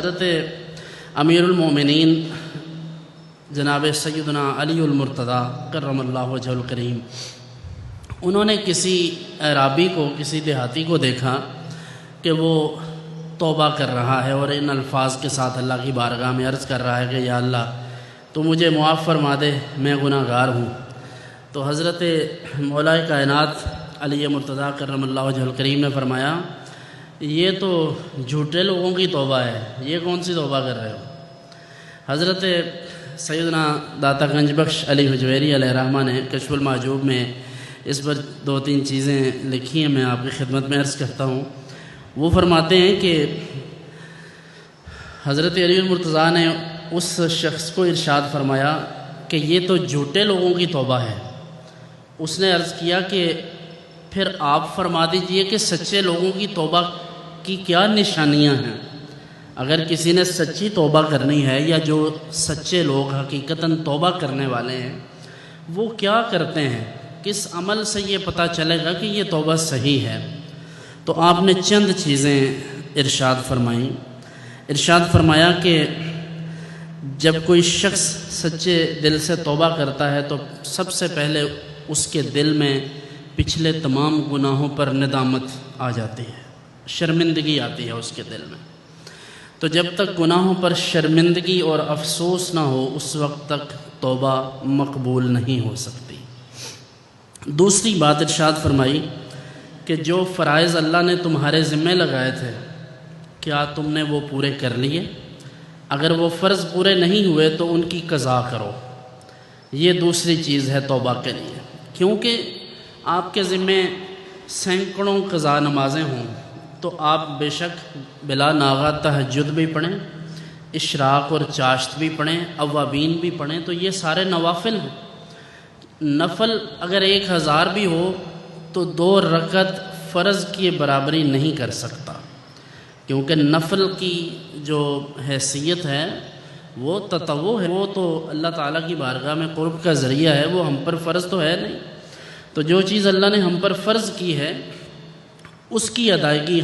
حضرت امیر المومنین جناب سیدنا علی المرتضیٰ کرم اللہ وجہ الکریم، انہوں نے کسی اعرابی کو، کسی دیہاتی کو دیکھا کہ وہ توبہ کر رہا ہے اور ان الفاظ کے ساتھ اللہ کی بارگاہ میں عرض کر رہا ہے کہ یا اللہ تو مجھے معاف فرما دے، میں گناہ گار ہوں۔ تو حضرت مولا کائنات علی مرتضیٰ کرم اللہ وجہ الکریم نے فرمایا یہ تو جھوٹے لوگوں کی توبہ ہے، یہ کون سی توبہ کر رہے ہو؟ حضرت سیدنا داتا گنج بخش علی حجویری علیہ الرحمہ نے کشف المحجوب میں اس پر 2-3 چیزیں لکھی ہیں، میں آپ کی خدمت میں عرض کرتا ہوں۔ وہ فرماتے ہیں کہ حضرت علی المرتضیٰ نے اس شخص کو ارشاد فرمایا کہ یہ تو جھوٹے لوگوں کی توبہ ہے۔ اس نے عرض کیا کہ پھر آپ فرما دیجئے کہ سچے لوگوں کی توبہ کی کیا نشانیاں ہیں؟ اگر کسی نے سچی توبہ کرنی ہے یا جو سچے لوگ حقیقتاً توبہ کرنے والے ہیں وہ کیا کرتے ہیں، کس عمل سے یہ پتہ چلے گا کہ یہ توبہ صحیح ہے؟ تو آپ نے چند چیزیں ارشاد فرمائیں۔ ارشاد فرمایا کہ جب کوئی شخص سچے دل سے توبہ کرتا ہے تو سب سے پہلے اس کے دل میں پچھلے تمام گناہوں پر ندامت آ جاتی ہے، شرمندگی آتی ہے اس کے دل میں۔ تو جب تک گناہوں پر شرمندگی اور افسوس نہ ہو اس وقت تک توبہ مقبول نہیں ہو سکتی۔ دوسری بات ارشاد فرمائی کہ جو فرائض اللہ نے تمہارے ذمہ لگائے تھے کیا تم نے وہ پورے کر لیے؟ اگر وہ فرض پورے نہیں ہوئے تو ان کی قضا کرو۔ یہ دوسری چیز ہے توبہ کے لیے، کیونکہ آپ کے ذمہ سینکڑوں قضا نمازیں ہوں تو آپ بے شک بلا ناغہ تہجد بھی پڑھیں، اشراق اور چاشت بھی پڑھیں، اوابین بھی پڑھیں، تو یہ سارے نوافل ہیں۔ نفل اگر 1000 بھی ہو تو 2 رکعت فرض کی برابری نہیں کر سکتا، کیونکہ نفل کی جو حیثیت ہے وہ تطوع ہے، وہ تو اللہ تعالیٰ کی بارگاہ میں قرب کا ذریعہ ہے، وہ ہم پر فرض تو ہے نہیں۔ تو جو چیز اللہ نے ہم پر فرض کی ہے اس کی ادائیگی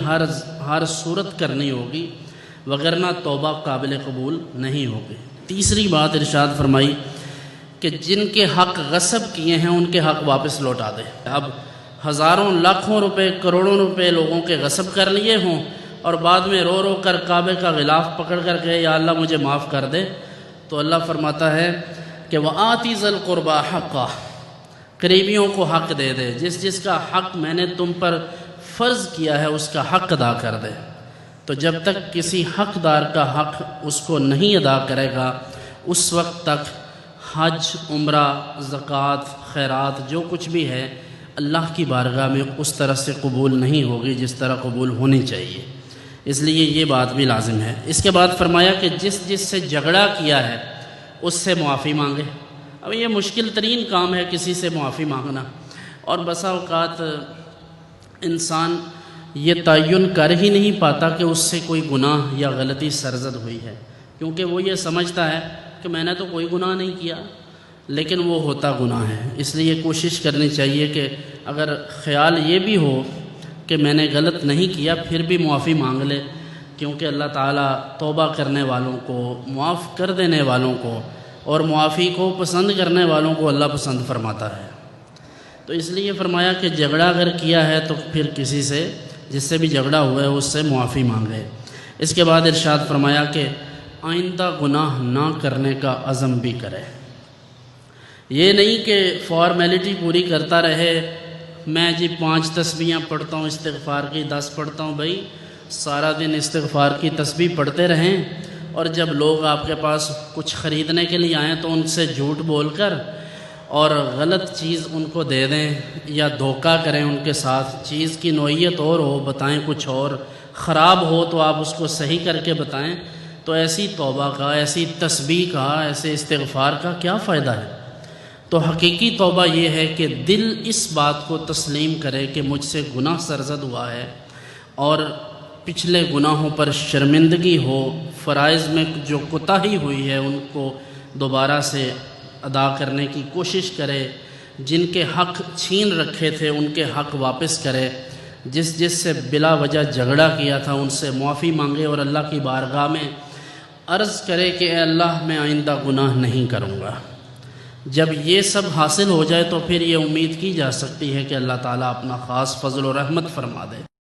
ہر صورت کرنی ہوگی، وگرنہ توبہ قابل قبول نہیں ہوگی۔ تیسری بات ارشاد فرمائی کہ جن کے حق غصب کیے ہیں ان کے حق واپس لوٹا دے۔ اب ہزاروں لاکھوں روپے، کروڑوں روپے لوگوں کے غصب کر لیے ہوں اور بعد میں رو رو کر کعبے کا غلاف پکڑ کر کے یا اللہ مجھے معاف کر دے، تو اللہ فرماتا ہے کہ وَآتِ ذَا الْقُرْبَى حَقَّهُ، قریبیوں کو حق دے دے، جس کا حق میں نے تم پر فرض کیا ہے اس کا حق ادا کر دے۔ تو جب تک کسی حقدار کا حق اس کو نہیں ادا کرے گا اس وقت تک حج، عمرہ، زکوٰۃ، خیرات جو کچھ بھی ہے اللہ کی بارگاہ میں اس طرح سے قبول نہیں ہوگی جس طرح قبول ہونی چاہیے۔ اس لیے یہ بات بھی لازم ہے۔ اس کے بعد فرمایا کہ جس سے جھگڑا کیا ہے اس سے معافی مانگے۔ اب یہ مشکل ترین کام ہے کسی سے معافی مانگنا، اور بسا اوقات انسان یہ تعین کر ہی نہیں پاتا کہ اس سے کوئی گناہ یا غلطی سرزد ہوئی ہے، کیونکہ وہ یہ سمجھتا ہے کہ میں نے تو کوئی گناہ نہیں کیا، لیکن وہ ہوتا گناہ ہے۔ اس لیے کوشش کرنی چاہیے کہ اگر خیال یہ بھی ہو کہ میں نے غلط نہیں کیا پھر بھی معافی مانگ لے، کیونکہ اللہ تعالیٰ توبہ کرنے والوں کو، معاف کر دینے والوں کو اور معافی کو پسند کرنے والوں کو اللہ پسند فرماتا ہے۔ تو اس لیے فرمایا کہ جھگڑا اگر کیا ہے تو پھر کسی سے، جس سے بھی جھگڑا ہوا ہے اس سے معافی مانگے۔ اس کے بعد ارشاد فرمایا کہ آئندہ گناہ نہ کرنے کا عزم بھی کرے۔ یہ نہیں کہ فارمیلٹی پوری کرتا رہے، میں جی 5 تسبیحاں پڑھتا ہوں استغفار کی، 10 پڑھتا ہوں، بھائی سارا دن استغفار کی تسبیح پڑھتے رہیں، اور جب لوگ آپ کے پاس کچھ خریدنے کے لیے آئیں تو ان سے جھوٹ بول کر اور غلط چیز ان کو دے دیں یا دھوکہ کریں ان کے ساتھ، چیز کی نوعیت اور ہو بتائیں کچھ اور، خراب ہو تو آپ اس کو صحیح کر کے بتائیں، تو ایسی توبہ کا، ایسی تسبیح کا، ایسے استغفار کا کیا فائدہ ہے؟ تو حقیقی توبہ یہ ہے کہ دل اس بات کو تسلیم کرے کہ مجھ سے گناہ سرزد ہوا ہے اور پچھلے گناہوں پر شرمندگی ہو، فرائض میں جو کوتاہی ہوئی ہے ان کو دوبارہ سے ادا کرنے کی کوشش کرے، جن کے حق چھین رکھے تھے ان کے حق واپس کرے، جس سے بلا وجہ جھگڑا کیا تھا ان سے معافی مانگے اور اللہ کی بارگاہ میں عرض کرے کہ اے اللہ میں آئندہ گناہ نہیں کروں گا۔ جب یہ سب حاصل ہو جائے تو پھر یہ امید کی جا سکتی ہے کہ اللہ تعالیٰ اپنا خاص فضل و رحمت فرما دے۔